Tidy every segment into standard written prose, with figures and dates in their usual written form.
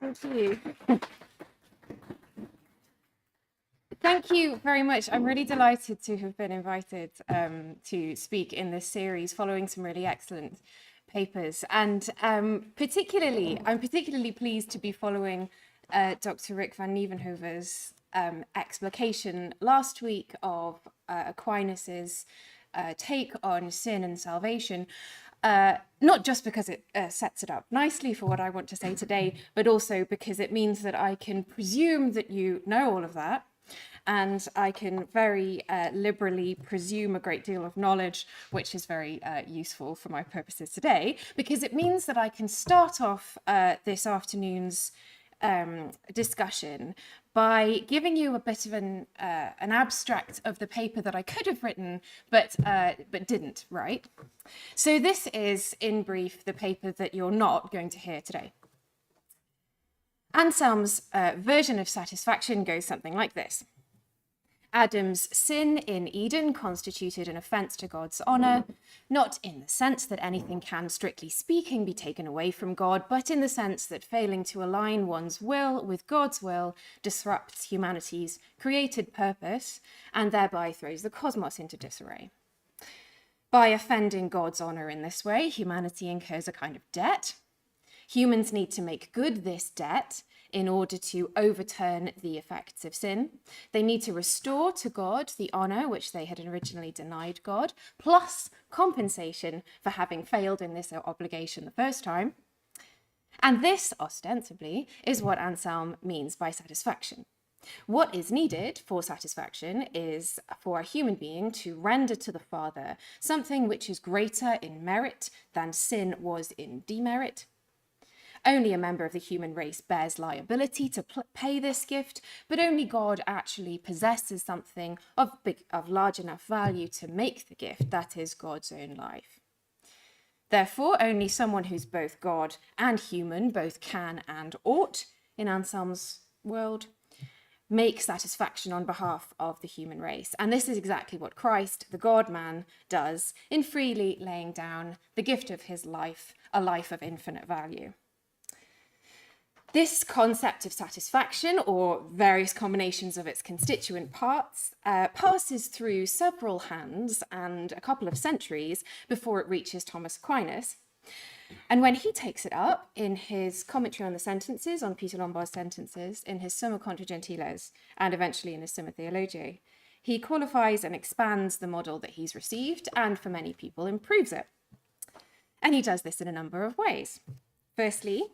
Over to you. Thank you very much. I'm really delighted to have been invited to speak in this series following some really excellent papers. And I'm particularly pleased to be following Dr. Rick van Nieuwenhoven's explication last week of Aquinas's take on sin and salvation. Not just because it sets it up nicely for what I want to say today, but also because it means that I can presume that you know all of that. And I can very liberally presume a great deal of knowledge, which is very useful for my purposes today, because it means that I can start off this afternoon's discussion by giving you a bit of an abstract of the paper that I could have written, but didn't write. So this is, in brief, the paper that you're not going to hear today. Anselm's version of satisfaction goes something like this. Adam's sin in Eden constituted an offence to God's honour, not in the sense that anything can, strictly speaking, be taken away from God, but in the sense that failing to align one's will with God's will disrupts humanity's created purpose and thereby throws the cosmos into disarray. By offending God's honour in this way, humanity incurs a kind of debt. Humans need to make good this debt in order to overturn the effects of sin. They need to restore to God the honour which they had originally denied God, plus compensation for having failed in this obligation the first time. And this, ostensibly, is what Anselm means by satisfaction. What is needed for satisfaction is for a human being to render to the Father something which is greater in merit than sin was in demerit. Only a member of the human race bears liability to pay this gift, but only God actually possesses something of large enough value to make the gift, that is, God's own life. Therefore, only someone who's both God and human, both can and ought, in Anselm's world, make satisfaction on behalf of the human race. And this is exactly what Christ, the God-man, does in freely laying down the gift of his life, a life of infinite value. This concept of satisfaction, or various combinations of its constituent parts, passes through several hands and a couple of centuries before it reaches Thomas Aquinas. And when he takes it up in his commentary on the sentences, on Peter Lombard's sentences, in his Summa Contra Gentiles, and eventually in his Summa Theologiae, he qualifies and expands the model that he's received, and for many people improves it. And he does this in a number of ways. Firstly,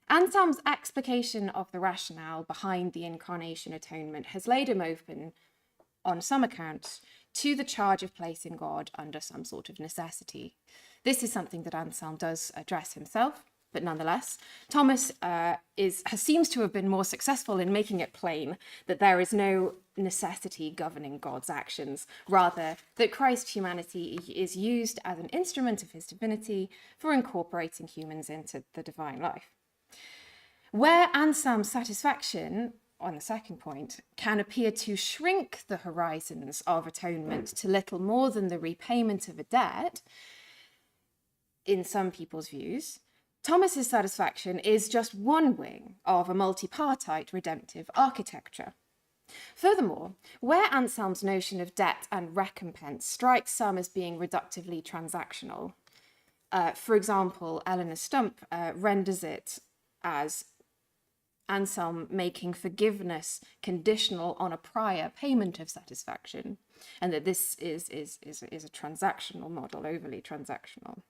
Anselm's explication of the rationale behind the incarnation atonement has laid him open, on some accounts, to the charge of placing God under some sort of necessity. This is something that Anselm does address himself, but nonetheless, Thomas seems to have been more successful in making it plain that there is no necessity governing God's actions, rather that Christ's humanity is used as an instrument of his divinity for incorporating humans into the divine life. Where Anselm's satisfaction, on the second point, can appear to shrink the horizons of atonement to little more than the repayment of a debt, in some people's views, Thomas's satisfaction is just one wing of a multipartite redemptive architecture. Furthermore, where Anselm's notion of debt and recompense strikes some as being reductively transactional, for example, Eleanor Stump renders it as Anselm making forgiveness conditional on a prior payment of satisfaction, and that this is a transactional model, overly transactional.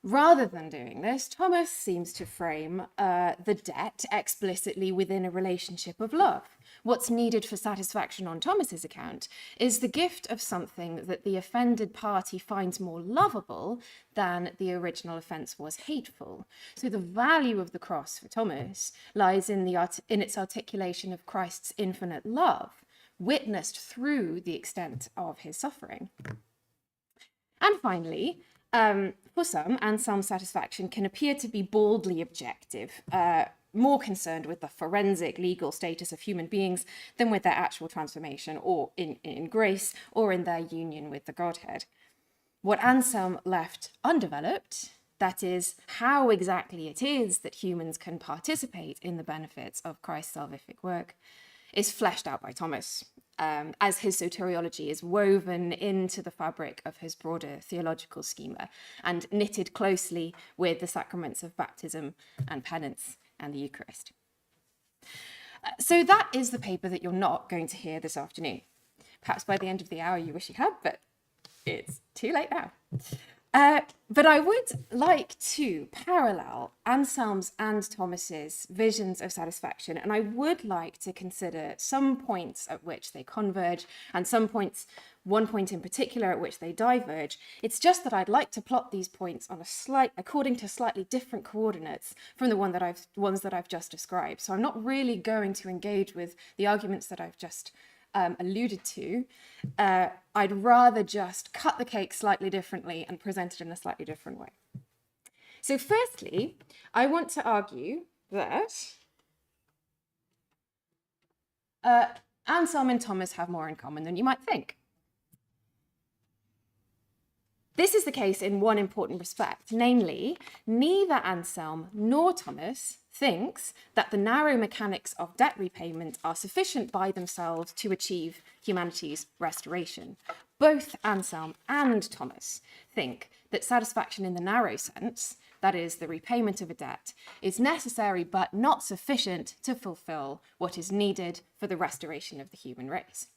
Rather than doing this, Thomas seems to frame the debt explicitly within a relationship of love. What's needed for satisfaction on Thomas's account is the gift of something that the offended party finds more lovable than the original offence was hateful. So the value of the cross for Thomas lies in its articulation of Christ's infinite love, witnessed through the extent of his suffering. And finally, for some, Anselm's satisfaction can appear to be baldly objective, more concerned with the forensic legal status of human beings than with their actual transformation or in grace or in their union with the Godhead. What Anselm left undeveloped that is, how exactly it is that humans can participate in the benefits of Christ's salvific work, is fleshed out by Thomas, as his soteriology is woven into the fabric of his broader theological schema and knitted closely with the sacraments of baptism and penance and the Eucharist. So that is the paper that you're not going to hear this afternoon. Perhaps by the end of the hour you wish you had, but it's too late now. But I would like to parallel Anselm's and Thomas's visions of satisfaction, and I would like to consider some points at which they converge and some points, one point in particular at which they diverge. It's just that I'd like to plot these points on according to slightly different coordinates from the ones that I've just described. So I'm not really going to engage with the arguments that I've just alluded to. I'd rather just cut the cake slightly differently and present it in a slightly different way. So firstly, I want to argue that Anselm and Thomas have more in common than you might think. This is the case in one important respect, namely, neither Anselm nor Thomas thinks that the narrow mechanics of debt repayment are sufficient by themselves to achieve humanity's restoration. Both Anselm and Thomas think that satisfaction in the narrow sense, that is, the repayment of a debt, is necessary but not sufficient to fulfill what is needed for the restoration of the human race.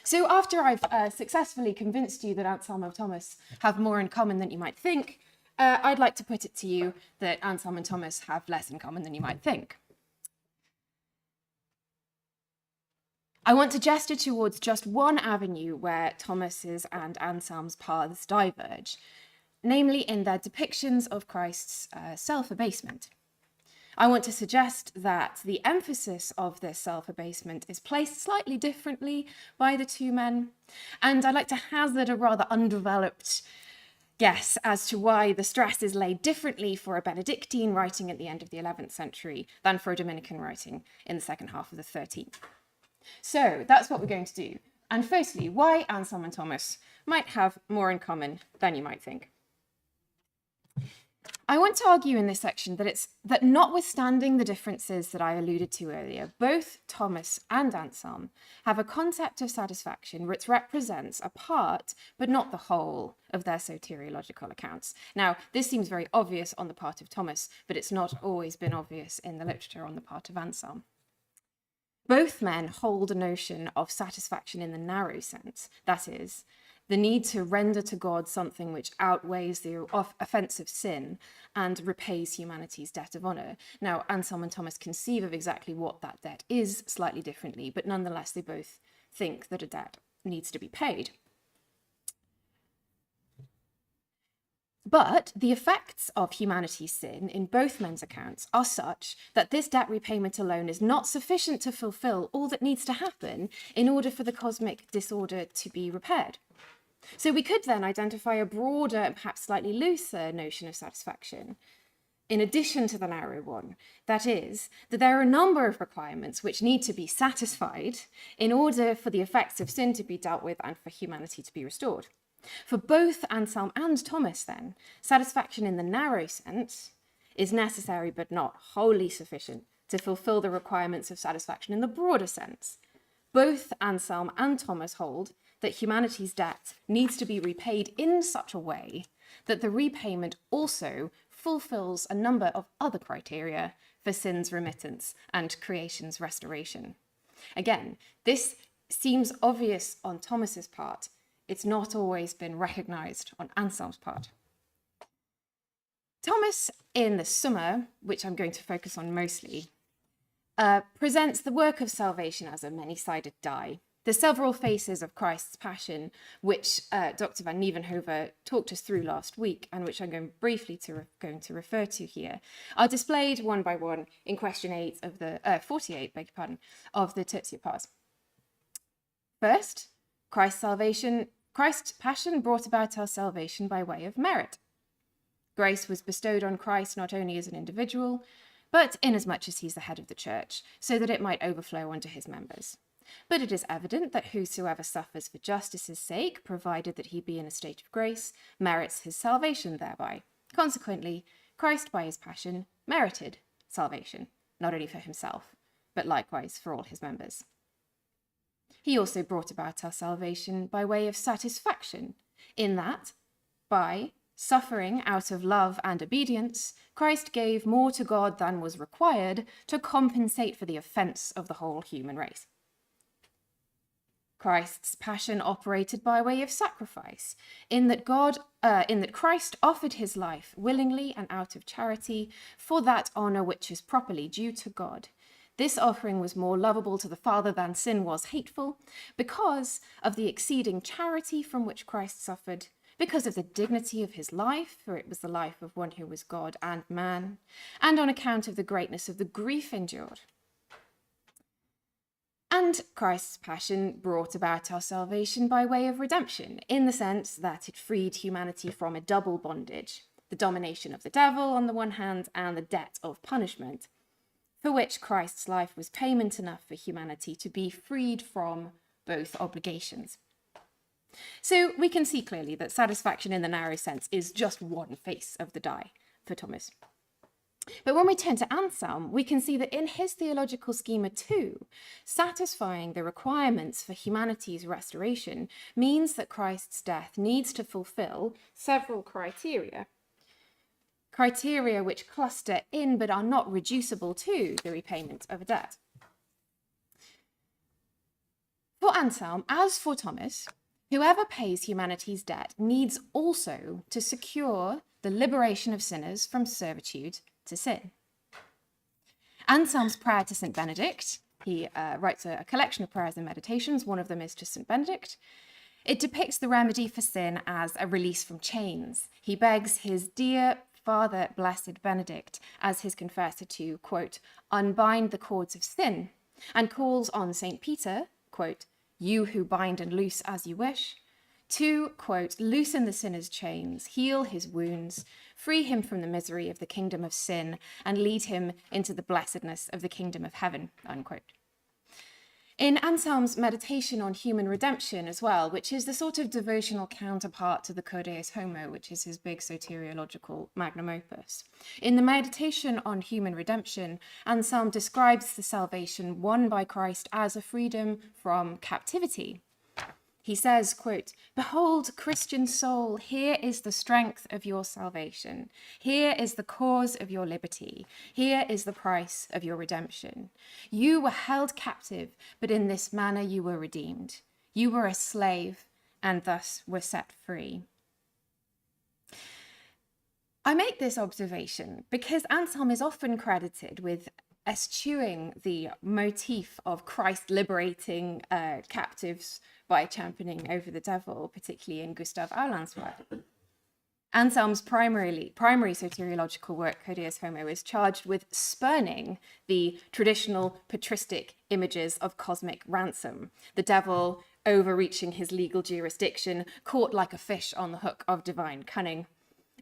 So after I've successfully convinced you that Anselm and Thomas have more in common than you might think, I'd like to put it to you that Anselm and Thomas have less in common than you might think. I want to gesture towards just one avenue where Thomas's and Anselm's paths diverge, namely in their depictions of Christ's self-abasement. I want to suggest that the emphasis of this self-abasement is placed slightly differently by the two men, and I'd like to hazard a rather undeveloped guess as to why the stress is laid differently for a Benedictine writing at the end of the 11th century than for a Dominican writing in the second half of the 13th. So that's what we're going to do. And firstly, why Anselm and Thomas might have more in common than you might think. I want to argue in this section that notwithstanding the differences that I alluded to earlier, both Thomas and Anselm have a concept of satisfaction which represents a part, but not the whole, of their soteriological accounts. Now, this seems very obvious on the part of Thomas, but it's not always been obvious in the literature on the part of Anselm. Both men hold a notion of satisfaction in the narrow sense, that is, the need to render to God something which outweighs the offensive sin and repays humanity's debt of honour. Now, Anselm and Thomas conceive of exactly what that debt is slightly differently, but nonetheless they both think that a debt needs to be paid. But the effects of humanity's sin in both men's accounts are such that this debt repayment alone is not sufficient to fulfill all that needs to happen in order for the cosmic disorder to be repaired. So we could then identify a broader and perhaps slightly looser notion of satisfaction, in addition to the narrow one. That is, that there are a number of requirements which need to be satisfied in order for the effects of sin to be dealt with and for humanity to be restored. For both Anselm and Thomas, then, satisfaction in the narrow sense is necessary but not wholly sufficient to fulfill the requirements of satisfaction in the broader sense. Both Anselm and Thomas hold that humanity's debt needs to be repaid in such a way that the repayment also fulfills a number of other criteria for sin's remittance and creation's restoration. Again, this seems obvious on Thomas's part. It's not always been recognized on Anselm's part. Thomas, in the Summa, which I'm going to focus on mostly, presents the work of salvation as a many-sided die. The several faces of Christ's passion, which Dr. van Nieuwenhove talked us through last week, and which I'm going briefly to refer to here, are displayed one by one in question 8 of the 48, beg your pardon, of the Tertia Pars. First, Christ's passion brought about our salvation by way of merit. Grace was bestowed on Christ not only as an individual, but inasmuch as he's the head of the church, so that it might overflow onto his members. But it is evident that whosoever suffers for justice's sake, provided that he be in a state of grace, merits his salvation thereby. Consequently, Christ by his passion merited salvation, not only for himself, but likewise for all his members. He also brought about our salvation by way of satisfaction, in that, by suffering out of love and obedience, Christ gave more to God than was required to compensate for the offence of the whole human race. Christ's passion operated by way of sacrifice, in that Christ offered his life willingly and out of charity for that honour which is properly due to God. This offering was more lovable to the Father than sin was hateful, because of the exceeding charity from which Christ suffered, because of the dignity of his life, for it was the life of one who was God and man, and on account of the greatness of the grief endured. And Christ's passion brought about our salvation by way of redemption, in the sense that it freed humanity from a double bondage, the domination of the devil on the one hand and the debt of punishment, for which Christ's life was payment enough for humanity to be freed from both obligations. So we can see clearly that satisfaction in the narrow sense is just one face of the die for Thomas. But when we turn to Anselm, we can see that in his theological schema too, satisfying the requirements for humanity's restoration means that Christ's death needs to fulfill several criteria which cluster in but are not reducible to the repayment of a debt. For Anselm, as for Thomas, whoever pays humanity's debt needs also to secure the liberation of sinners from servitude to sin. Anselm's prayer to St. Benedict, he writes a collection of prayers and meditations, one of them is to St. Benedict. It depicts the remedy for sin as a release from chains. He begs his dear Father, blessed Benedict, as his confessor to, quote, unbind the cords of sin, and calls on St. Peter, quote, you who bind and loose as you wish, to, quote, loosen the sinner's chains, heal his wounds, free him from the misery of the kingdom of sin, and lead him into the blessedness of the kingdom of heaven, unquote. In Anselm's meditation on human redemption as well, which is the sort of devotional counterpart to the Codeus Homo, which is his big soteriological magnum opus. In the meditation on human redemption, Anselm describes the salvation won by Christ as a freedom from captivity. He says, quote, behold, Christian soul, here is the strength of your salvation. Here is the cause of your liberty. Here is the price of your redemption. You were held captive, but in this manner you were redeemed. You were a slave and thus were set free. I make this observation because Anselm is often credited with eschewing the motif of Christ liberating captives by championing over the devil, particularly in Gustav Auland's work. Anselm's primary soteriological work, Codeus Homo, is charged with spurning the traditional patristic images of cosmic ransom, the devil overreaching his legal jurisdiction, caught like a fish on the hook of divine cunning,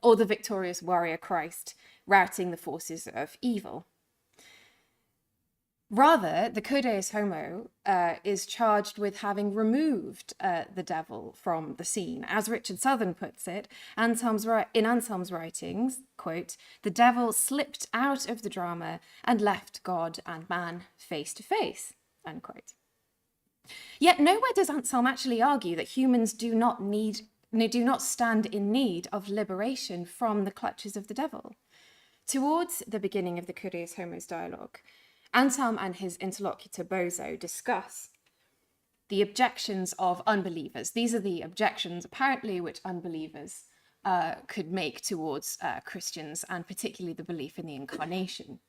or the victorious warrior Christ routing the forces of evil. Rather, the Codeus Homo is charged with having removed the devil from the scene. As Richard Southern puts it, in Anselm's writings, quote, the devil slipped out of the drama and left God and man face to face, unquote. Yet nowhere does Anselm actually argue that humans do not stand in need of liberation from the clutches of the devil. Towards the beginning of the Codeus Homo's dialogue, Anselm and his interlocutor Boso discuss the objections of unbelievers. These are the objections, apparently, which unbelievers could make towards Christians, and particularly the belief in the incarnation.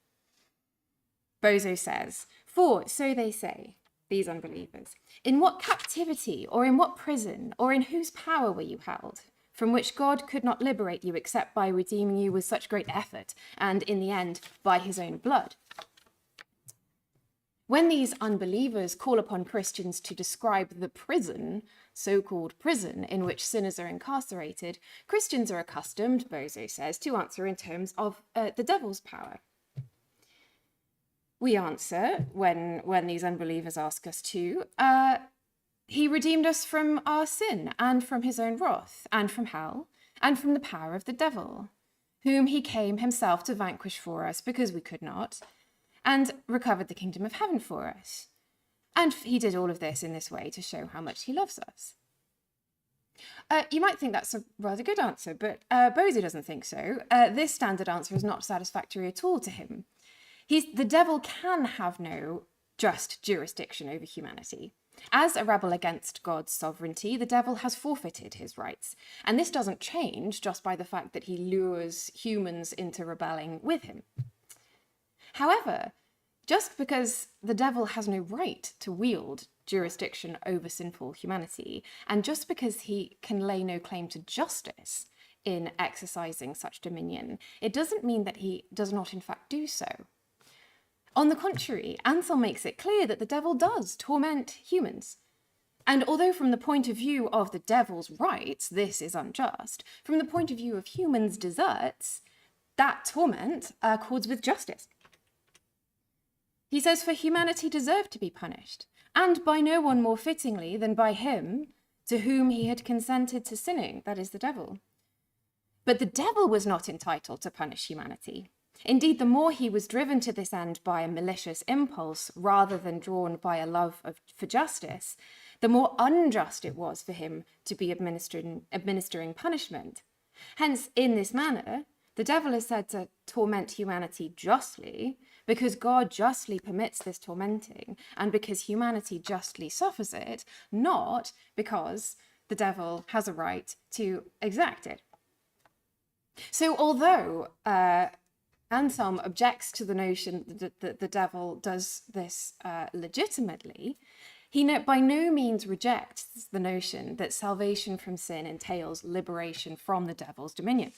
Boso says, for, so they say, these unbelievers, in what captivity or in what prison or in whose power were you held, from which God could not liberate you except by redeeming you with such great effort, and in the end, by his own blood? When these unbelievers call upon Christians to describe the prison, so-called prison, in which sinners are incarcerated, Christians are accustomed, Boso says, to answer in terms of the devil's power. We answer, when these unbelievers ask us to, he redeemed us from our sin and from his own wrath and from hell and from the power of the devil, whom he came himself to vanquish for us because we could not, and recovered the kingdom of heaven for us. And he did all of this in this way to show how much he loves us. You might think that's a rather good answer, but Bozy doesn't think so. This standard answer is not satisfactory at all to him. The devil can have no just jurisdiction over humanity. As a rebel against God's sovereignty, the devil has forfeited his rights. And this doesn't change just by the fact that he lures humans into rebelling with him. However, just because the devil has no right to wield jurisdiction over sinful humanity, and just because he can lay no claim to justice in exercising such dominion, it doesn't mean that he does not in fact do so. On the contrary, Anselm makes it clear that the devil does torment humans. And although from the point of view of the devil's rights, this is unjust, from the point of view of humans' deserts, that torment accords with justice. He says, for humanity deserved to be punished, and by no one more fittingly than by him to whom he had consented to sinning, that is the devil. But the devil was not entitled to punish humanity. Indeed, the more he was driven to this end by a malicious impulse rather than drawn by a love for justice, the more unjust it was for him to be administering punishment. Hence, in this manner, the devil is said to torment humanity justly, because God justly permits this tormenting, and because humanity justly suffers it, not because the devil has a right to exact it. So although Anselm objects to the notion that the devil does this legitimately, he by no means rejects the notion that salvation from sin entails liberation from the devil's dominion.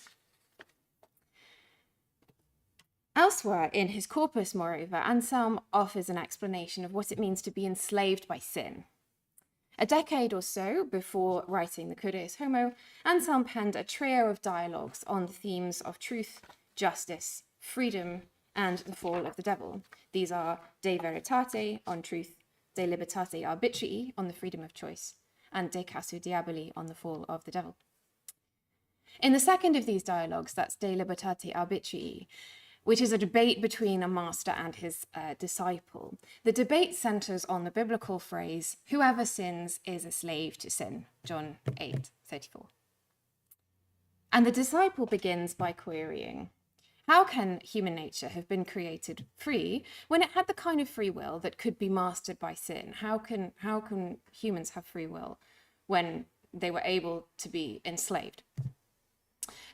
Elsewhere in his corpus, moreover, Anselm offers an explanation of what it means to be enslaved by sin. A decade or so before writing the Codex Homo, Anselm penned a trio of dialogues on the themes of truth, justice, freedom, and the fall of the devil. These are De Veritate on truth, De Libertate Arbitrii on the freedom of choice, and De Casu Diaboli on the fall of the devil. In the second of these dialogues, that's De Libertate Arbitrii, which is a debate between a master and his disciple. The debate centers on the biblical phrase, whoever sins is a slave to sin, John 8:34. And the disciple begins by querying, how can human nature have been created free when it had the kind of free will that could be mastered by sin? How can humans have free will when they were able to be enslaved?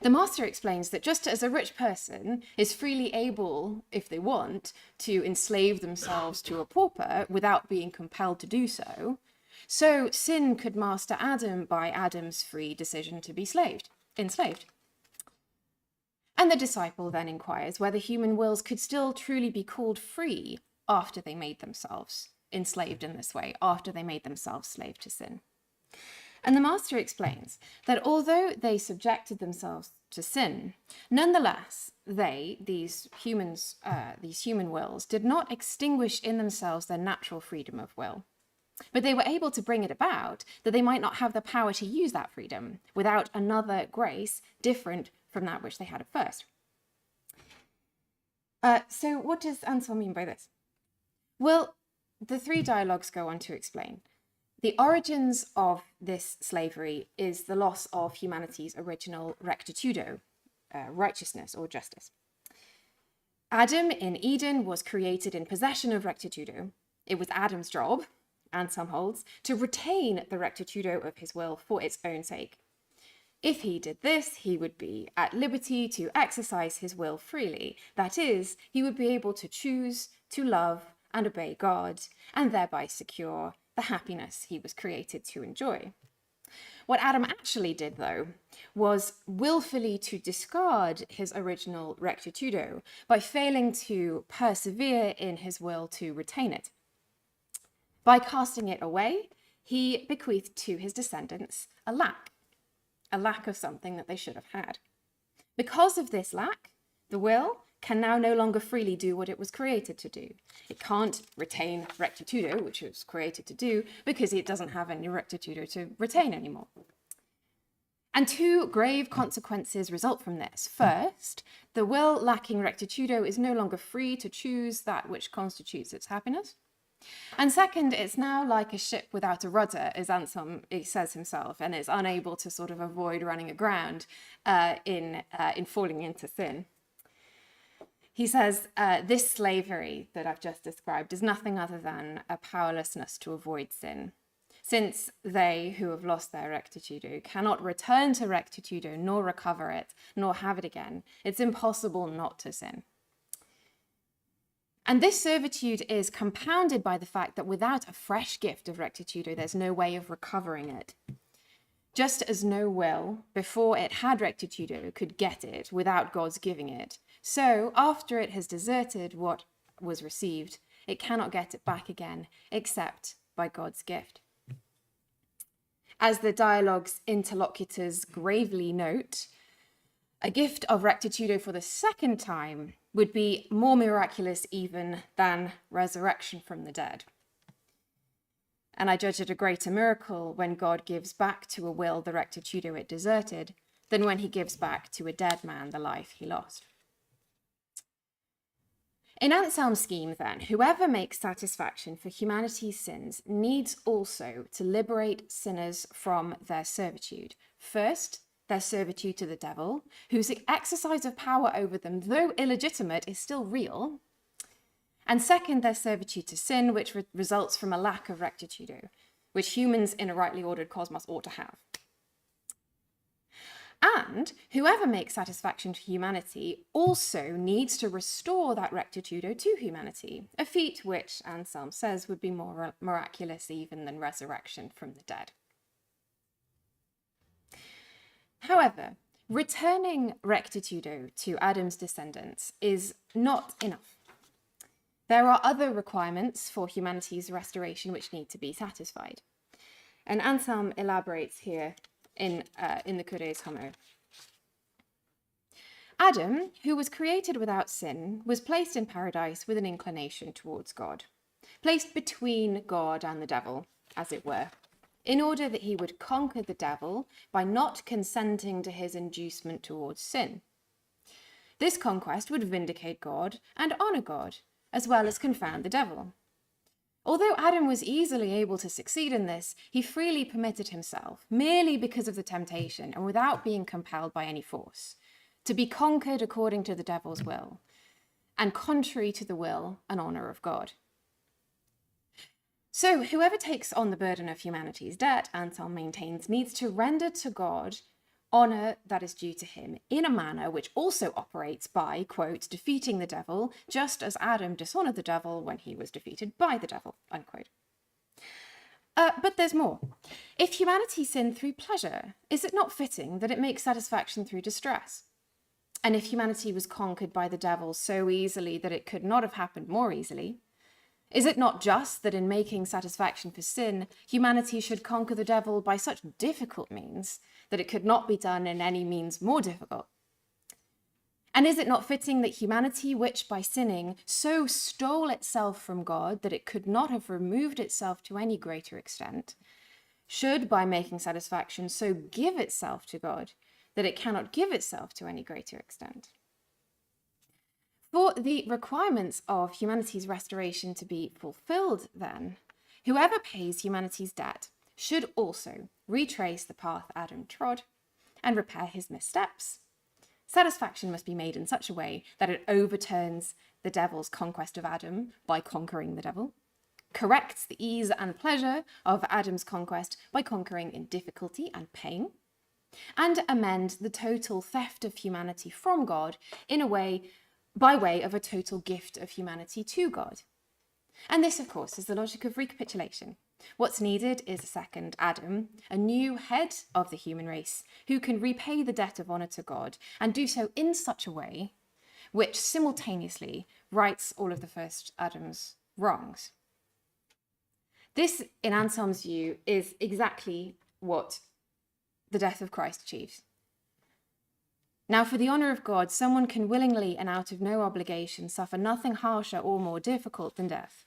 The master explains that just as a rich person is freely able, if they want, to enslave themselves to a pauper without being compelled to do so, so sin could master Adam by Adam's free decision to be enslaved. And the disciple then inquires whether human wills could still truly be called free after they made themselves enslaved in this way, after they made themselves slave to sin. And the master explains that although they subjected themselves to sin, nonetheless, these human wills, did not extinguish in themselves their natural freedom of will. But they were able to bring it about that they might not have the power to use that freedom without another grace different from that which they had at first. So what does Anselm mean by this? Well, the three dialogues go on to explain. The origins of this slavery is the loss of humanity's original rectitudo, righteousness or justice. Adam in Eden was created in possession of rectitudo. It was Adam's job, Anselm holds, to retain the rectitudo of his will for its own sake. If he did this, he would be at liberty to exercise his will freely. That is, he would be able to choose to love and obey God, and thereby secure the happiness he was created to enjoy. What Adam actually did, though, was willfully to discard his original rectitudo by failing to persevere in his will to retain it. By casting it away, he bequeathed to his descendants a lack of something that they should have had. Because of this lack, the will can now no longer freely do what it was created to do. It can't retain rectitudo, which it was created to do, because it doesn't have any rectitudo to retain anymore. And two grave consequences result from this. First, the will lacking rectitudo is no longer free to choose that which constitutes its happiness. And second, it's now like a ship without a rudder, as Anselm says himself, and is unable to sort of avoid running aground in falling into sin. He says, this slavery that I've just described is nothing other than a powerlessness to avoid sin. Since they who have lost their rectitudo cannot return to rectitudo, nor recover it, nor have it again, it's impossible not to sin. And this servitude is compounded by the fact that without a fresh gift of rectitudo, there's no way of recovering it. Just as no will, before it had rectitudo, could get it without God's giving it, so after it has deserted what was received, it cannot get it back again, except by God's gift. As the dialogue's interlocutors gravely note, a gift of rectitudo for the second time would be more miraculous even than resurrection from the dead. And I judge it a greater miracle when God gives back to a will the rectitudo it deserted than when he gives back to a dead man the life he lost. In Anselm's scheme, then, whoever makes satisfaction for humanity's sins needs also to liberate sinners from their servitude. First, their servitude to the devil, whose exercise of power over them, though illegitimate, is still real. And second, their servitude to sin, which results from a lack of rectitudo, which humans in a rightly ordered cosmos ought to have. And whoever makes satisfaction to humanity also needs to restore that rectitudo to humanity, a feat which, Anselm says, would be more miraculous even than resurrection from the dead. However, returning rectitudo to Adam's descendants is not enough. There are other requirements for humanity's restoration which need to be satisfied. And Anselm elaborates here in the Cures Homo. Adam, who was created without sin, was placed in paradise with an inclination towards God, placed between God and the devil, as it were, in order that he would conquer the devil by not consenting to his inducement towards sin. This conquest would vindicate God and honor God, as well as confound the devil. Although Adam was easily able to succeed in this, he freely permitted himself, merely because of the temptation and without being compelled by any force, to be conquered according to the devil's will, and contrary to the will and honor of God. So whoever takes on the burden of humanity's debt, Anselm maintains, needs to render to God honor that is due to him in a manner which also operates by, quote, defeating the devil, just as Adam dishonored the devil when he was defeated by the devil, unquote. But there's more. If humanity sinned through pleasure, is it not fitting that it makes satisfaction through distress? And if humanity was conquered by the devil so easily that it could not have happened more easily, is it not just that in making satisfaction for sin, humanity should conquer the devil by such difficult means that it could not be done in any means more difficult? And is it not fitting that humanity, which by sinning so stole itself from God that it could not have removed itself to any greater extent, should by making satisfaction so give itself to God that it cannot give itself to any greater extent? For the requirements of humanity's restoration to be fulfilled, then, whoever pays humanity's debt should also retrace the path Adam trod and repair his missteps. Satisfaction must be made in such a way that it overturns the devil's conquest of Adam by conquering the devil, corrects the ease and pleasure of Adam's conquest by conquering in difficulty and pain, and amend the total theft of humanity from God in a way by way of a total gift of humanity to God. And this, of course, is the logic of recapitulation. What's needed is a second Adam, a new head of the human race, who can repay the debt of honor to God and do so in such a way which simultaneously rights all of the first Adam's wrongs. This, in Anselm's view, is exactly what the death of Christ achieves. Now, for the honour of God, someone can willingly and out of no obligation suffer nothing harsher or more difficult than death.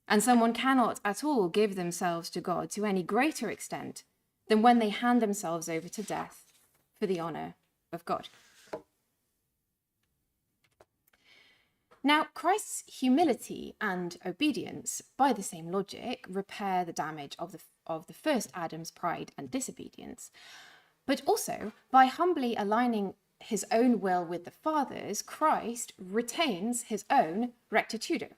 And someone cannot at all give themselves to God to any greater extent than when they hand themselves over to death for the honour of God. Now, Christ's humility and obedience, by the same logic, repair the damage of the first Adam's pride and disobedience. But also, by humbly aligning his own will with the Father's, Christ retains his own rectitudo.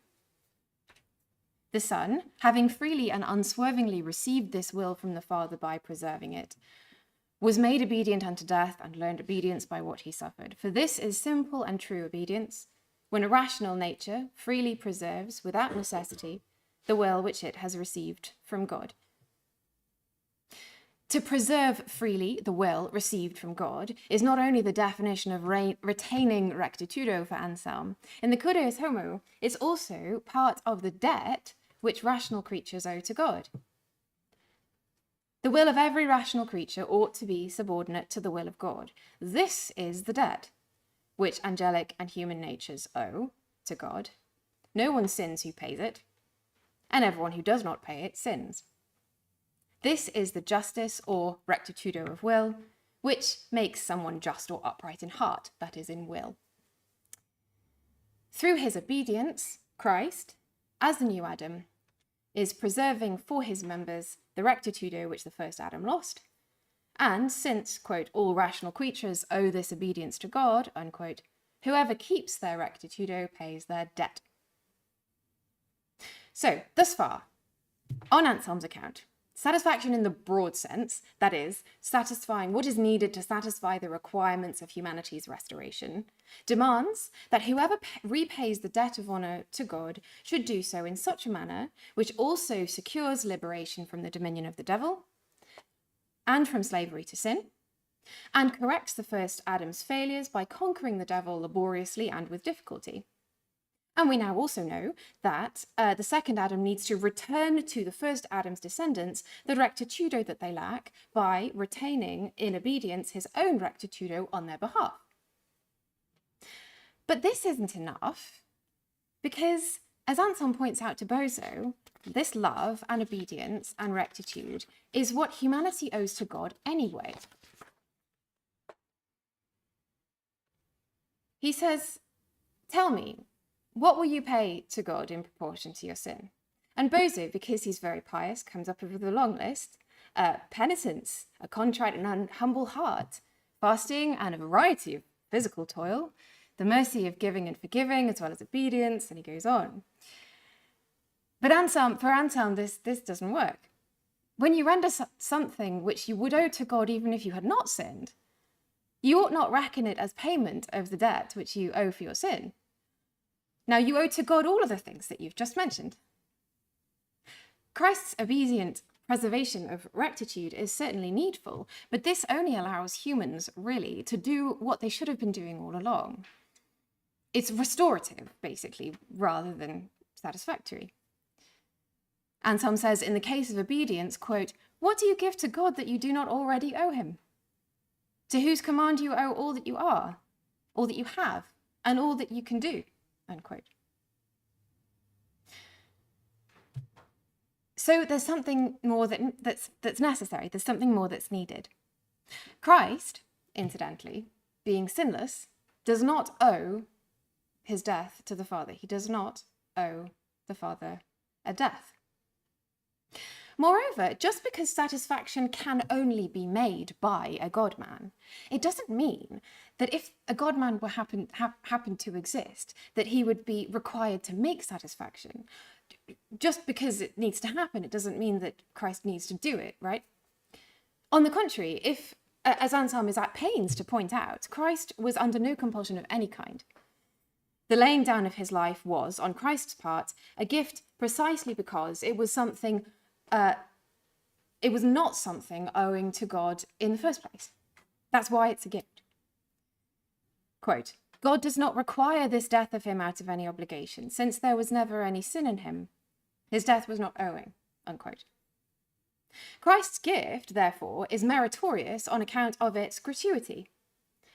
The Son, having freely and unswervingly received this will from the Father by preserving it, was made obedient unto death and learned obedience by what he suffered. For this is simple and true obedience, when a rational nature freely preserves, without necessity, the will which it has received from God. To preserve freely the will received from God is not only the definition of retaining rectitudo for Anselm. In the Cureus Homo, it's also part of the debt which rational creatures owe to God. The will of every rational creature ought to be subordinate to the will of God. This is the debt which angelic and human natures owe to God. No one sins who pays it, and everyone who does not pay it sins. This is the justice or rectitudo of will, which makes someone just or upright in heart, that is, in will. Through his obedience, Christ, as the new Adam, is preserving for his members the rectitudo which the first Adam lost. And since, quote, all rational creatures owe this obedience to God, unquote, whoever keeps their rectitudo pays their debt. So, thus far, on Anselm's account, satisfaction in the broad sense, that is, satisfying what is needed to satisfy the requirements of humanity's restoration, demands that whoever repays the debt of honour to God should do so in such a manner which also secures liberation from the dominion of the devil and from slavery to sin, and corrects the first Adam's failures by conquering the devil laboriously and with difficulty. And we now also know that the second Adam needs to return to the first Adam's descendants the rectitudo that they lack by retaining in obedience his own rectitudo on their behalf. But this isn't enough, because, as Anselm points out to Boso, this love and obedience and rectitude is what humanity owes to God anyway. He says, tell me, what will you pay to God in proportion to your sin? And Boso, because he's very pious, comes up with a long list. Penitence, a contrite and humble heart, fasting and a variety of physical toil, the mercy of giving and forgiving, as well as obedience, and he goes on. But for Anselm, this doesn't work. When you render something which you would owe to God even if you had not sinned, you ought not reckon it as payment of the debt which you owe for your sin. Now, you owe to God all of the things that you've just mentioned. Christ's obedient preservation of rectitude is certainly needful, but this only allows humans, really, to do what they should have been doing all along. It's restorative, basically, rather than satisfactory. Anselm says, in the case of obedience, quote, what do you give to God that you do not already owe him? To whose command you owe all that you are, all that you have, and all that you can do, unquote. So there's something more that's necessary. There's something more that's needed. Christ, incidentally, being sinless, does not owe his death to the Father. He does not owe the Father a death. Moreover, just because satisfaction can only be made by a God-man, it doesn't mean that if a God-man were happen to exist, that he would be required to make satisfaction. Just because it needs to happen, it doesn't mean that Christ needs to do it, right? On the contrary, if, as Anselm is at pains to point out, Christ was under no compulsion of any kind. The laying down of his life was, on Christ's part, a gift precisely because it was something it was not something owing to God in the first place. That's why it's a gift. Quote, God does not require this death of him out of any obligation, since there was never any sin in him. His death was not owing, unquote. Christ's gift, therefore, is meritorious on account of its gratuity.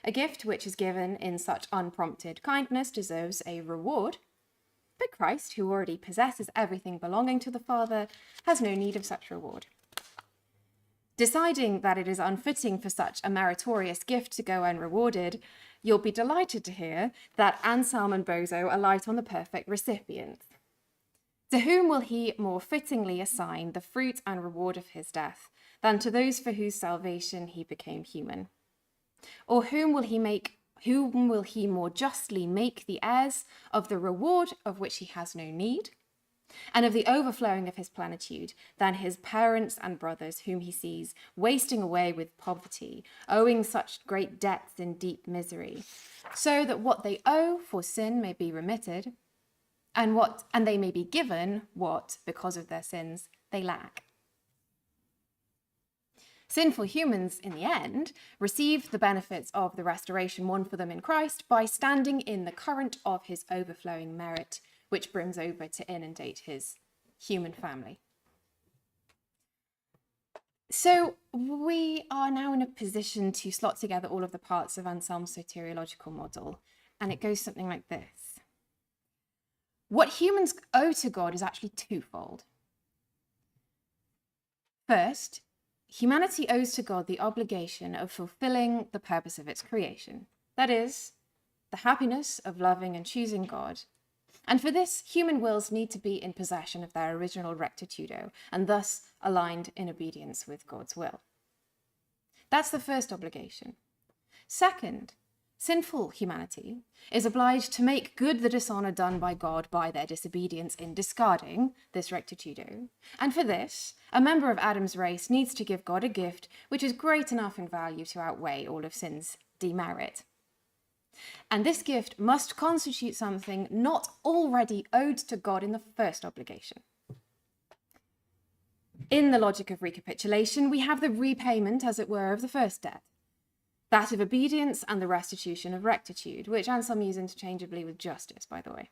A gift which is given in such unprompted kindness deserves a reward, but Christ, who already possesses everything belonging to the Father, has no need of such reward. Deciding that it is unfitting for such a meritorious gift to go unrewarded, you'll be delighted to hear that Anselm and Boso alight on the perfect recipient. To whom will he more fittingly assign the fruit and reward of his death than to those for whose salvation he became human? Or whom will he more justly make the heirs of the reward of which he has no need, and of the overflowing of his plenitude, than his parents and brothers, whom he sees wasting away with poverty, owing such great debts in deep misery, so that what they owe for sin may be remitted, and they may be given what, because of their sins, they lack. Sinful humans, in the end, received the benefits of the restoration won for them in Christ by standing in the current of his overflowing merit, which brims over to inundate his human family. So we are now in a position to slot together all of the parts of Anselm's soteriological model, and it goes something like this. What humans owe to God is actually twofold. First, humanity owes to God the obligation of fulfilling the purpose of its creation, that is, the happiness of loving and choosing God. And for this, human wills need to be in possession of their original rectitudo, and thus aligned in obedience with God's will. That's the first obligation. Second, sinful humanity is obliged to make good the dishonor done by God by their disobedience in discarding this rectitudo. And for this, a member of Adam's race needs to give God a gift which is great enough in value to outweigh all of sin's demerit. And this gift must constitute something not already owed to God in the first obligation. In the logic of recapitulation, we have the repayment, as it were, of the first debt, that of obedience, and the restitution of rectitude, which Anselm uses interchangeably with justice, by the way.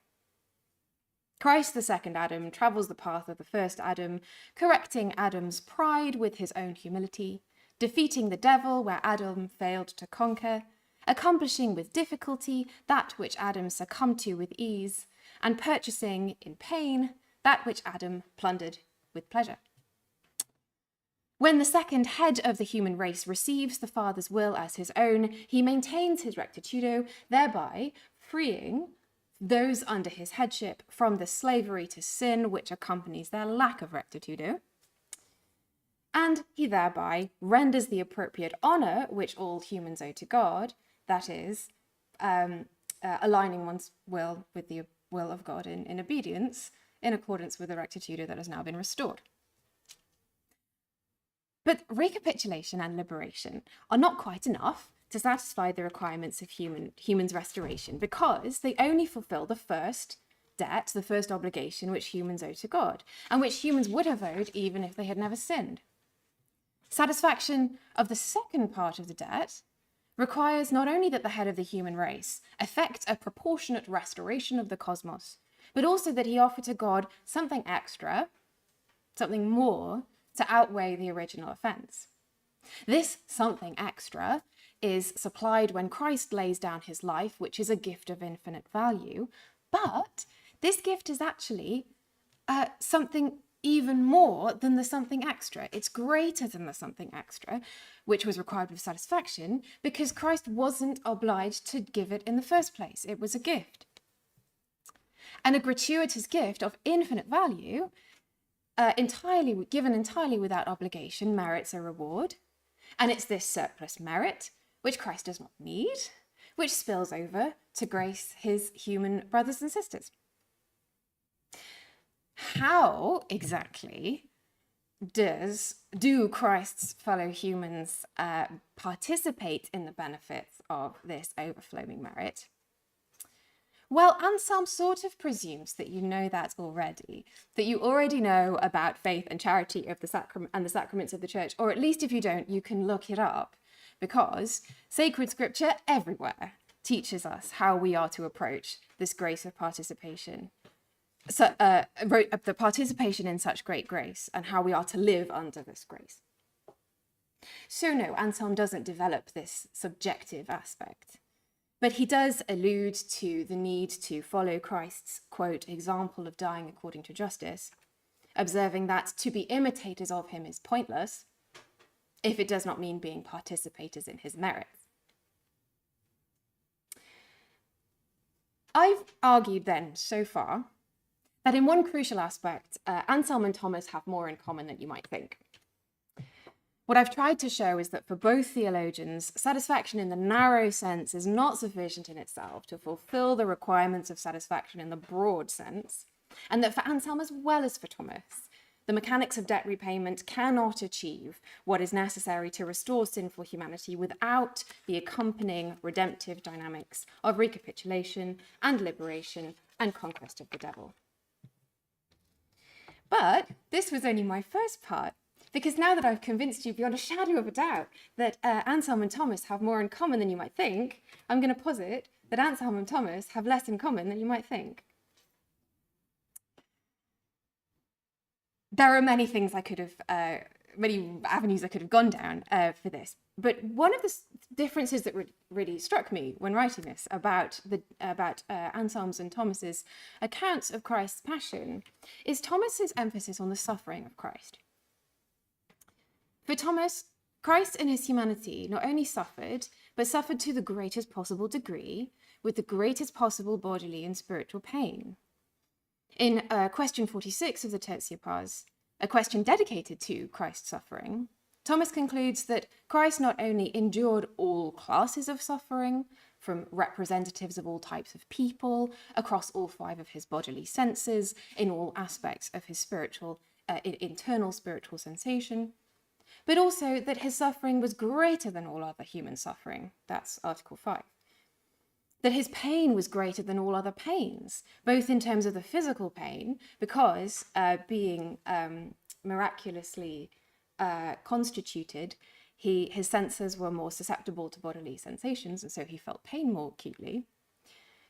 Christ, the second Adam, travels the path of the first Adam, correcting Adam's pride with his own humility, defeating the devil where Adam failed to conquer, accomplishing with difficulty that which Adam succumbed to with ease, and purchasing in pain that which Adam plundered with pleasure. When the second head of the human race receives the Father's will as his own, he maintains his rectitudo, thereby freeing those under his headship from the slavery to sin which accompanies their lack of rectitudo. And he thereby renders the appropriate honor which all humans owe to God, that is, aligning one's will with the will of God in obedience, in accordance with the rectitudo that has now been restored. But recapitulation and liberation are not quite enough to satisfy the requirements of humans' restoration, because they only fulfill the first debt, the first obligation which humans owe to God, and which humans would have owed even if they had never sinned. Satisfaction of the second part of the debt requires not only that the head of the human race effect a proportionate restoration of the cosmos, but also that he offer to God something extra, something more, to outweigh the original offense. This something extra is supplied when Christ lays down his life, which is a gift of infinite value, but this gift is actually something even more than the something extra. It's greater than the something extra, which was required with satisfaction, because Christ wasn't obliged to give it in the first place. It was a gift. And a gratuitous gift of infinite value, given entirely without obligation, merits a reward. And it's this surplus merit, which Christ does not need, which spills over to grace his human brothers and sisters. How exactly do Christ's fellow humans participate in the benefits of this overflowing merit? Well, Anselm sort of presumes that you know that already, that you already know about faith and charity of the sacrament and the sacraments of the church, or at least if you don't, you can look it up, because sacred scripture everywhere teaches us how we are to approach this grace of participation. So, the participation in such great grace, and how we are to live under this grace. So no, Anselm doesn't develop this subjective aspect, but he does allude to the need to follow Christ's, quote, example of dying according to justice, observing that to be imitators of him is pointless if it does not mean being participators in his merits. I've argued then, so far, that in one crucial aspect, Anselm and Thomas have more in common than you might think. What I've tried to show is that for both theologians, satisfaction in the narrow sense is not sufficient in itself to fulfill the requirements of satisfaction in the broad sense, and that for Anselm as well as for Thomas, the mechanics of debt repayment cannot achieve what is necessary to restore sinful humanity without the accompanying redemptive dynamics of recapitulation and liberation and conquest of the devil. But this was only my first part, because now that I've convinced you beyond a shadow of a doubt that Anselm and Thomas have more in common than you might think, I'm going to posit that Anselm and Thomas have less in common than you might think. There are many things I could have, many avenues I could have gone down for this, but one of the differences that really struck me when writing this about Anselm's and Thomas's accounts of Christ's passion is Thomas's emphasis on the suffering of Christ. For Thomas, Christ in his humanity not only suffered, but suffered to the greatest possible degree, with the greatest possible bodily and spiritual pain. In question 46 of the Tertia Pars, a question dedicated to Christ's suffering, Thomas concludes that Christ not only endured all classes of suffering, from representatives of all types of people, across all 5 of his bodily senses, in all aspects of his internal spiritual sensation, but also that his suffering was greater than all other human suffering. That's Article 5. That his pain was greater than all other pains, both in terms of the physical pain, because being miraculously constituted, his senses were more susceptible to bodily sensations, and so he felt pain more acutely,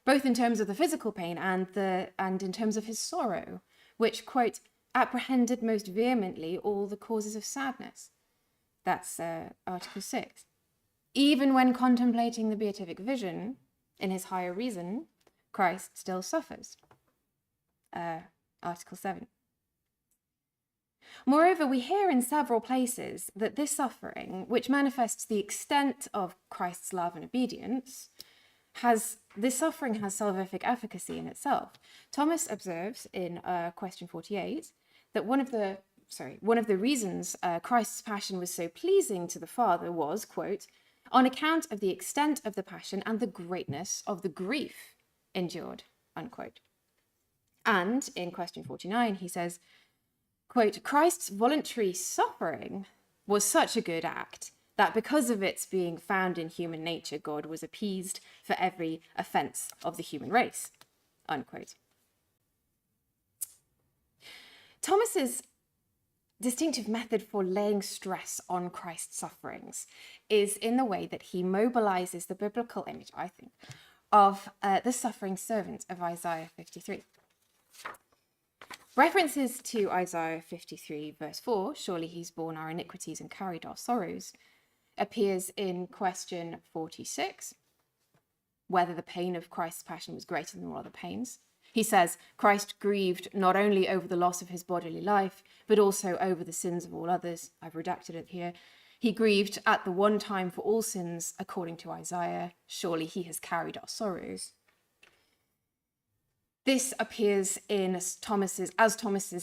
both in terms of the physical pain and in terms of his sorrow, which, quote, apprehended most vehemently all the causes of sadness. That's Article 6. Even when contemplating the beatific vision, in his higher reason, Christ still suffers. Article 7. Moreover, we hear in several places that this suffering, which manifests the extent of Christ's love and obedience, this suffering has salvific efficacy in itself. Thomas observes in question 48 that one of the reasons Christ's passion was so pleasing to the Father was, quote, on account of the extent of the passion and the greatness of the grief endured, unquote. And in question 49, he says, quote, Christ's voluntary suffering was such a good act that because of its being found in human nature, God was appeased for every offense of the human race, unquote. Thomas's distinctive method for laying stress on Christ's sufferings is in the way that he mobilizes the biblical image, I think, of the suffering servant of Isaiah 53. References to Isaiah 53 verse 4, surely he's borne our iniquities and carried our sorrows, appears in question 46, whether the pain of Christ's passion was greater than all other pains. He says, Christ grieved not only over the loss of his bodily life, but also over the sins of all others. I've redacted it here. He grieved at the one time for all sins, according to Isaiah. Surely he has carried our sorrows. This appears in Thomas's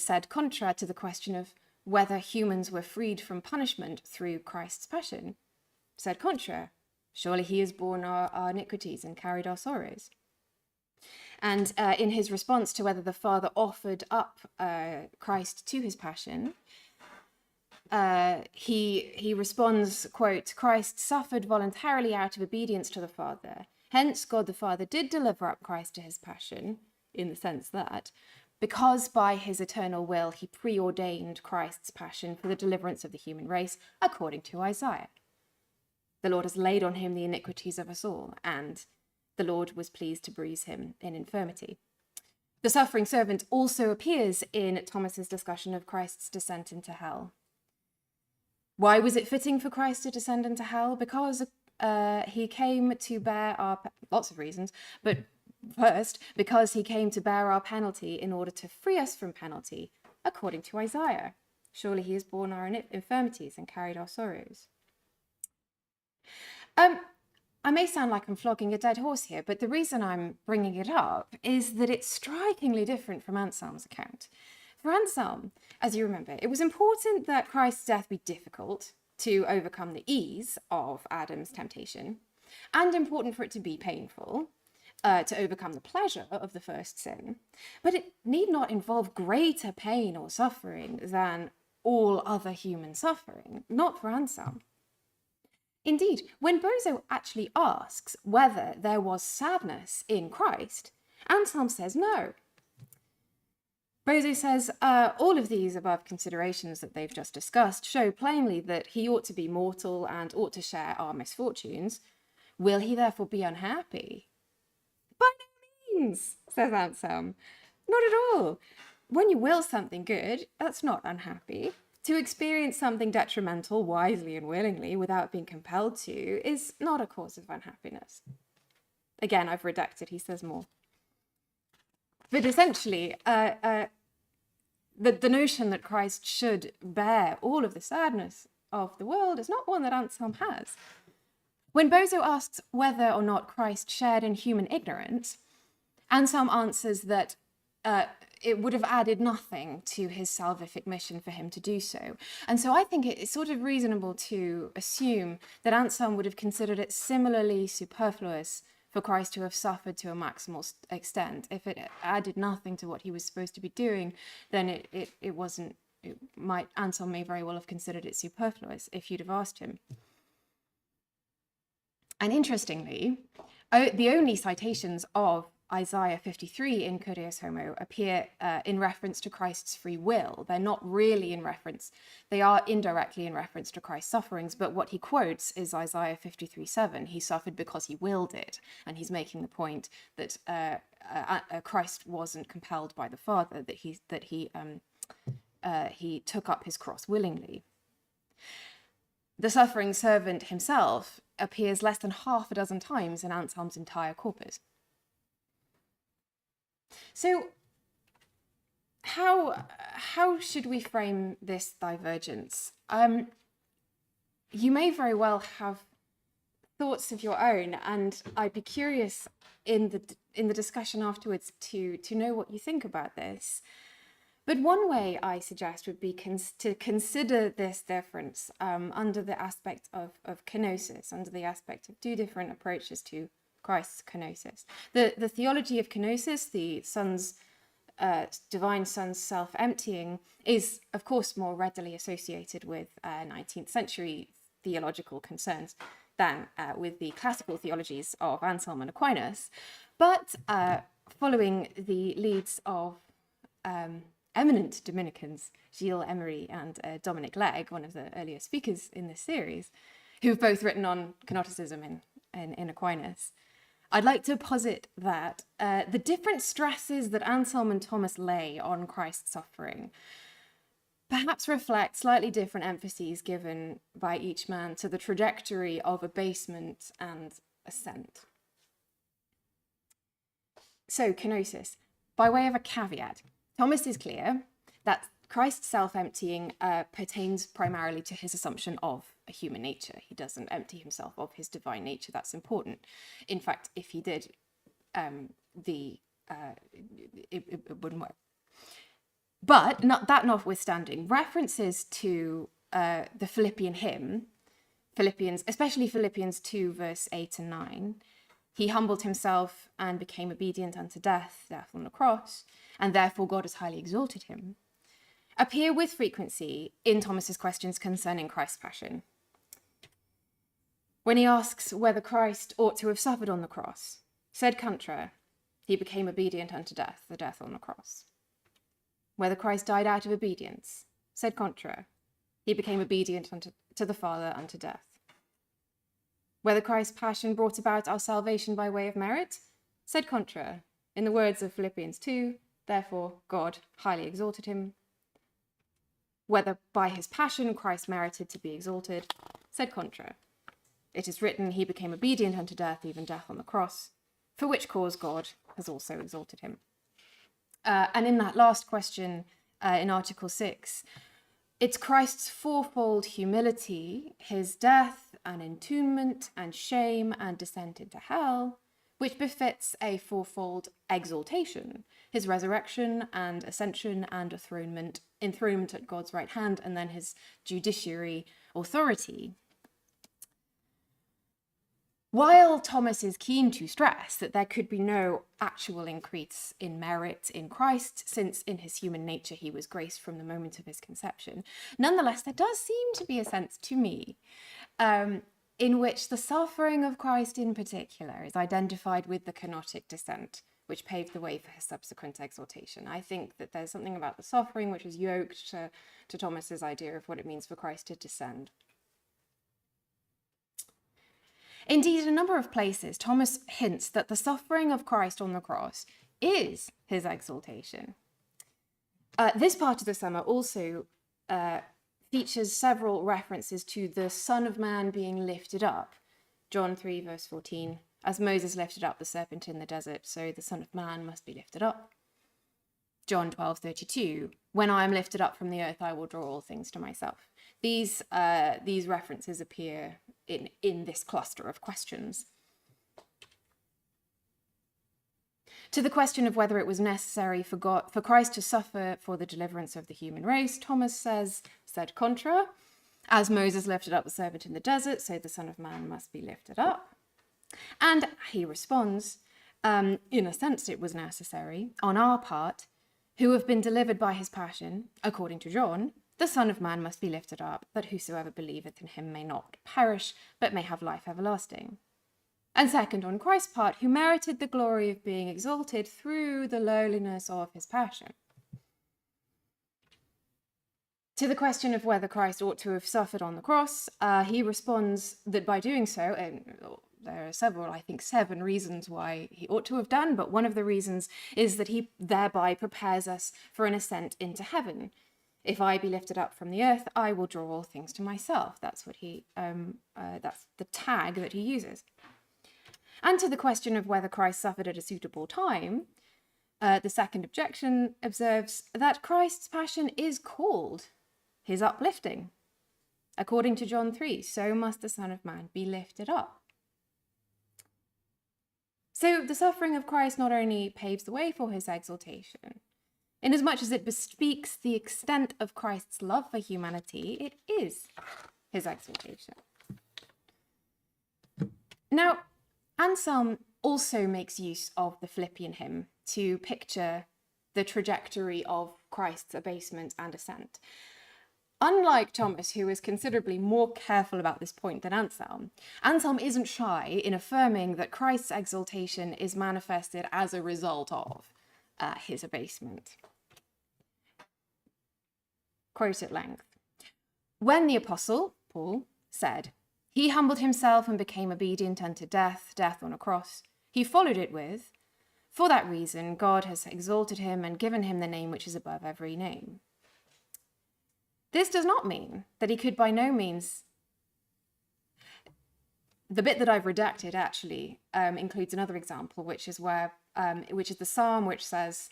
said contra to the question of whether humans were freed from punishment through Christ's passion. Said contra, surely he has borne our iniquities and carried our sorrows. And in his response to whether the Father offered up Christ to his passion, he responds, quote, Christ suffered voluntarily out of obedience to the Father. Hence, God the Father did deliver up Christ to his passion, in the sense that, because by his eternal will he preordained Christ's passion for the deliverance of the human race, according to Isaiah. The Lord has laid on him the iniquities of us all, and the Lord was pleased to bruise him in infirmity. The suffering servant also appears in Thomas's discussion of Christ's descent into hell. Why was it fitting for Christ to descend into hell? Because he came to bear our, lots of reasons, but first, because he came to bear our penalty in order to free us from penalty, according to Isaiah. Surely he has borne our infirmities and carried our sorrows. I may sound like I'm flogging a dead horse here, but the reason I'm bringing it up is that it's strikingly different from Anselm's account. For Anselm, as you remember, it was important that Christ's death be difficult to overcome the ease of Adam's temptation, and important for it to be painful, to overcome the pleasure of the first sin. But it need not involve greater pain or suffering than all other human suffering, not for Anselm. Indeed, when Boso actually asks whether there was sadness in Christ, Anselm says no. Boso says, all of these above considerations that they've just discussed show plainly that he ought to be mortal and ought to share our misfortunes. Will he therefore be unhappy? By no means, says Anselm. Not at all. When you will something good, that's not unhappy. To experience something detrimental wisely and willingly without being compelled to is not a cause of unhappiness. Again, I've redacted, he says more. But essentially, the notion that Christ should bear all of the sadness of the world is not one that Anselm has. When Boso asks whether or not Christ shared in human ignorance, Anselm answers that it would have added nothing to his salvific mission for him to do so. And so I think it's sort of reasonable to assume that Anselm would have considered it similarly superfluous for Christ to have suffered to a maximal extent. If it added nothing to what he was supposed to be doing, then Anselm may very well have considered it superfluous if you'd have asked him. And interestingly, the only citations of Isaiah 53 in Curios Homo appear in reference to Christ's free will. They're not really in reference, they are indirectly in reference to Christ's sufferings, but what he quotes is Isaiah 53:7. He suffered because he willed it, and he's making the point that Christ wasn't compelled by the Father, that he took up his cross willingly. The suffering servant himself appears less than half a dozen times in Anselm's entire corpus. So how should we frame this divergence? You may very well have thoughts of your own, and I'd be curious in the discussion afterwards to know what you think about this. But one way I suggest would be to consider this difference under the aspect of kenosis, under the aspect of two different approaches to Christ's kenosis. The theology of kenosis, the divine Son's self-emptying, is of course more readily associated with 19th century theological concerns than with the classical theologies of Anselm and Aquinas. But following the leads of eminent Dominicans, Gilles Emery and Dominic Legge, one of the earlier speakers in this series, who've both written on kenoticism in Aquinas, I'd like to posit that the different stresses that Anselm and Thomas lay on Christ's suffering perhaps reflect slightly different emphases given by each man to the trajectory of abasement and ascent. So, kenosis. By way of a caveat, Thomas is clear that Christ's self-emptying pertains primarily to his assumption of a human nature. He doesn't empty himself of his divine nature. That's important. In fact, if he did, it wouldn't work. But that notwithstanding, references to the Philippian hymn, especially Philippians 2, verse 8 and 9, he humbled himself and became obedient unto death on the cross, and therefore God has highly exalted him, appear with frequency in Thomas's questions concerning Christ's passion. When he asks whether Christ ought to have suffered on the cross, sed contra, he became obedient unto death, the death on the cross. Whether Christ died out of obedience, sed contra, he became obedient to the Father unto death. Whether Christ's passion brought about our salvation by way of merit, sed contra, in the words of Philippians 2, therefore God highly exalted him. whether by his passion Christ merited to be exalted, said contra. It is written, he became obedient unto death, even death on the cross, for which cause God has also exalted him. And in that last question, in Article 6, it's Christ's fourfold humility, his death and entombment and shame and descent into hell, which befits a fourfold exaltation, his resurrection and ascension and enthronement at God's right hand, and then his judiciary authority. While Thomas is keen to stress that there could be no actual increase in merit in Christ, since in his human nature he was graced from the moment of his conception, nonetheless there does seem to be a sense to me in which the suffering of Christ in particular is identified with the kenotic descent, which paved the way for his subsequent exaltation. I think that there's something about the suffering which is yoked to Thomas's idea of what it means for Christ to descend. Indeed, in a number of places, Thomas hints that the suffering of Christ on the cross is his exaltation. This part of the Summa also features several references to the Son of Man being lifted up. John 3, verse 14, as Moses lifted up the serpent in the desert, so the Son of Man must be lifted up. John 12:32, when I am lifted up from the earth, I will draw all things to myself. These references appear in this cluster of questions. To the question of whether it was necessary for Christ to suffer for the deliverance of the human race, Thomas said contra, as Moses lifted up the serpent in the desert, so the Son of Man must be lifted up. And he responds, in a sense it was necessary, on our part, who have been delivered by his passion, according to John, the Son of Man must be lifted up, that whosoever believeth in him may not perish, but may have life everlasting. And second, on Christ's part, who merited the glory of being exalted through the lowliness of his passion. To the question of whether Christ ought to have suffered on the cross, he responds that by doing so, and there are several, I think 7 reasons why he ought to have done, but one of the reasons is that he thereby prepares us for an ascent into heaven. If I be lifted up from the earth, I will draw all things to myself. That's what that's the tag that he uses. And to the question of whether Christ suffered at a suitable time, the second objection observes that Christ's passion is called his uplifting. According to John 3, so must the Son of Man be lifted up. So the suffering of Christ not only paves the way for his exaltation, inasmuch as it bespeaks the extent of Christ's love for humanity, it is his exaltation. Now, Anselm also makes use of the Philippian hymn to picture the trajectory of Christ's abasement and ascent. Unlike Thomas, who is considerably more careful about this point than Anselm, Anselm isn't shy in affirming that Christ's exaltation is manifested as a result of his abasement. Quote at length. When the apostle, Paul, said, he humbled himself and became obedient unto death, death on a cross, he followed it with, for that reason God has exalted him and given him the name which is above every name. This does not mean that he could by no means... The bit that I've redacted actually includes another example, which is the psalm which says,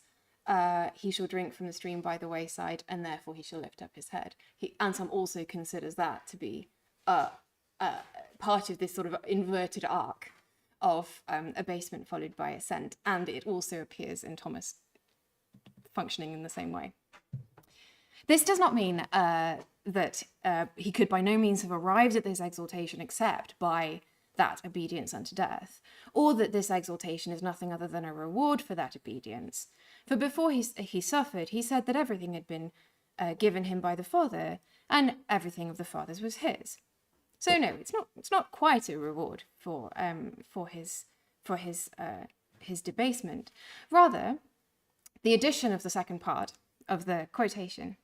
he shall drink from the stream by the wayside, and therefore he shall lift up his head. Anselm also considers that to be part of this sort of inverted arc of abasement followed by ascent, and it also appears in Thomas functioning in the same way. This does not mean that he could by no means have arrived at this exaltation except by that obedience unto death, or that this exaltation is nothing other than a reward for that obedience. For before he suffered, he said that everything had been given him by the Father, and everything of the Father's was his. So no, it's not quite a reward for his debasement. Rather, the addition of the second part of the quotation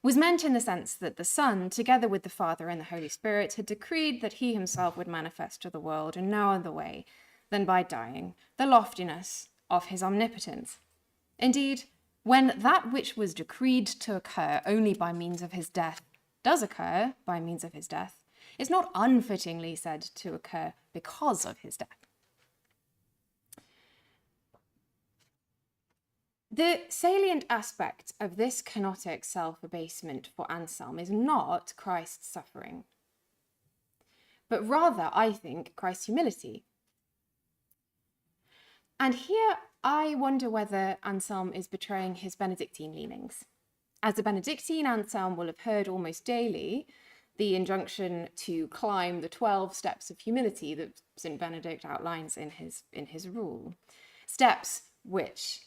was meant in the sense that the Son, together with the Father and the Holy Spirit, had decreed that he himself would manifest to the world in no other way than by dying, the loftiness of his omnipotence. Indeed, When that which was decreed to occur only by means of his death does occur by means of his death, it's not unfittingly said to occur because of his death. The salient aspect of this kenotic self-abasement for Anselm is not Christ's suffering, but rather, I think, Christ's humility. And here I wonder whether Anselm is betraying his Benedictine leanings. As a Benedictine, Anselm will have heard almost daily the injunction to climb the 12 steps of humility that St. Benedict outlines in his rule. Steps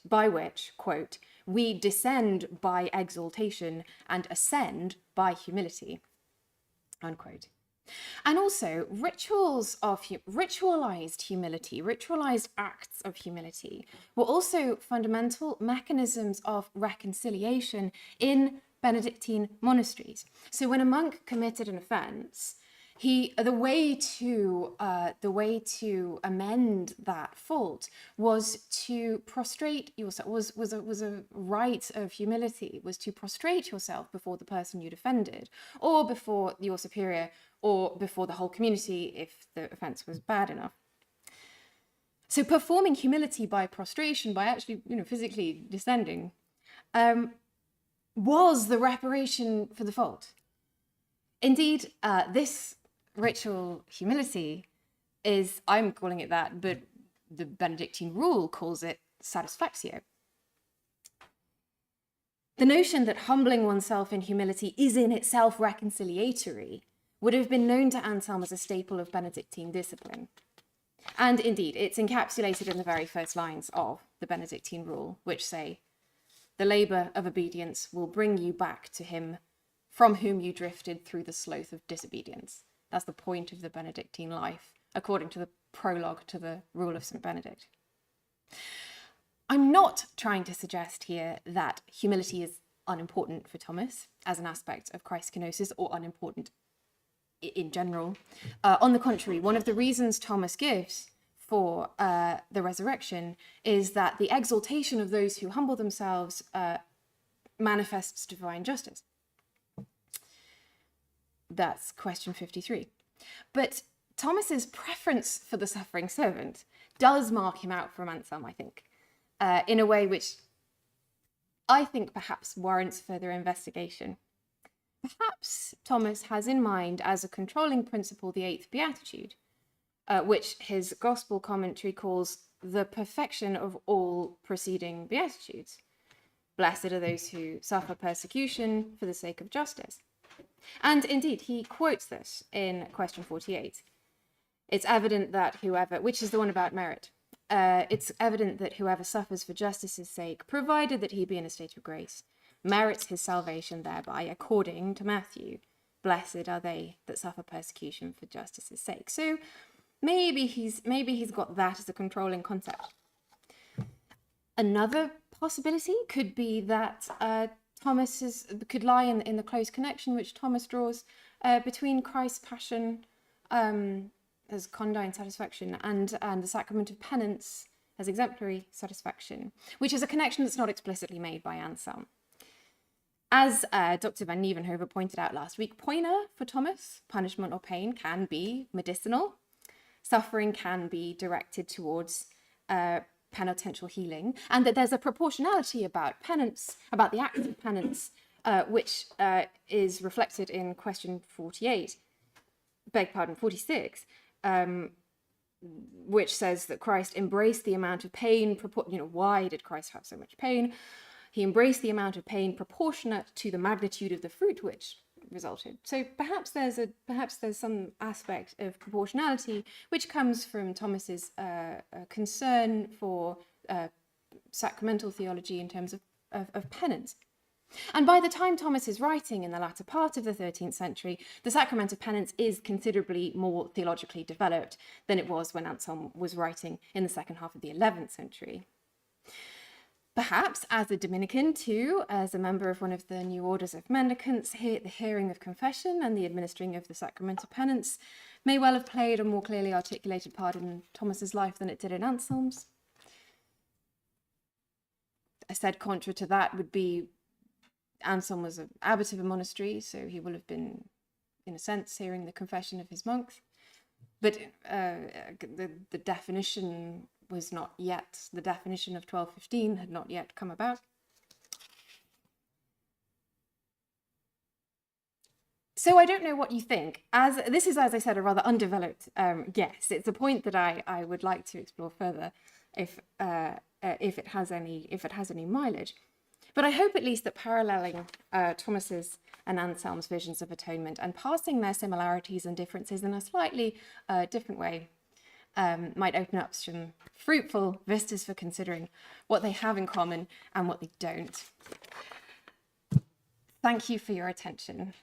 by which, quote, we descend by exaltation and ascend by humility, unquote. And also ritualized humility, ritualized acts of humility were also fundamental mechanisms of reconciliation in Benedictine monasteries. So when a monk committed an offense, the way to amend that fault was to prostrate yourself, was a rite of humility, was to prostrate yourself before the person you'd offended, or before your superior, or before the whole community if the offense was bad enough. So performing humility by prostration, by actually physically descending, was the reparation for the fault. Indeed, this ritual humility is, I'm calling it that, but the Benedictine rule calls it satisfactio. The notion that humbling oneself in humility is in itself reconciliatory would have been known to Anselm as a staple of Benedictine discipline. And indeed, it's encapsulated in the very first lines of the Benedictine rule, which say, the labour of obedience will bring you back to him from whom you drifted through the sloth of disobedience. That's the point of the Benedictine life, according to the prologue to the Rule of St. Benedict. I'm not trying to suggest here that humility is unimportant for Thomas as an aspect of Christ's kenosis, or unimportant in general. On the contrary, one of the reasons Thomas gives for the resurrection is that the exaltation of those who humble themselves manifests divine justice. That's question 53. But Thomas's preference for the suffering servant does mark him out from Anselm, I think, in a way which I think perhaps warrants further investigation. Perhaps Thomas has in mind as a controlling principle the Eighth Beatitude, which his gospel commentary calls the perfection of all preceding beatitudes. Blessed are those who suffer persecution for the sake of justice. And indeed, he quotes this in question 48. It's evident that whoever, which is the one about merit, it's evident that whoever suffers for justice's sake, provided that he be in a state of grace, merits his salvation thereby, according to Matthew. Blessed are they that suffer persecution for justice's sake. So maybe he's got that as a controlling concept. Another possibility could be that Thomas could lie in the close connection which Thomas draws between Christ's passion as condign satisfaction and the sacrament of penance as exemplary satisfaction, which is a connection that's not explicitly made by Anselm. As Dr. van Nieuwenhoven pointed out last week, poiena for Thomas, punishment or pain, can be medicinal. Suffering can be directed towards penitential healing, and that there's a proportionality about penance, about the act of penance, which is reflected in question 46, which says that Christ embraced the amount of pain. Why did Christ have so much pain? He embraced the amount of pain proportionate to the magnitude of the fruit which resulted. So perhaps there's some aspect of proportionality which comes from Thomas's concern for sacramental theology in terms of penance. And by the time Thomas is writing in the latter part of the 13th century, the sacrament of penance is considerably more theologically developed than it was when Anselm was writing in the second half of the 11th century. Perhaps as a Dominican too, as a member of one of the new orders of mendicants, the hearing of confession and the administering of the sacrament of penance may well have played a more clearly articulated part in Thomas's life than it did in Anselm's. said contra to that would be Anselm was an abbot of a monastery, so he will have been, in a sense, hearing the confession of his monks. But the definition was not yet, the definition of 1215 had not yet come about. So I don't know what you think. This is, as I said, a rather undeveloped guess. It's a point that I would like to explore further if it has any mileage. But I hope at least that paralleling Thomas's and Anselm's visions of atonement and parsing their similarities and differences in a slightly different way might open up some fruitful vistas for considering what they have in common and what they don't. Thank you for your attention.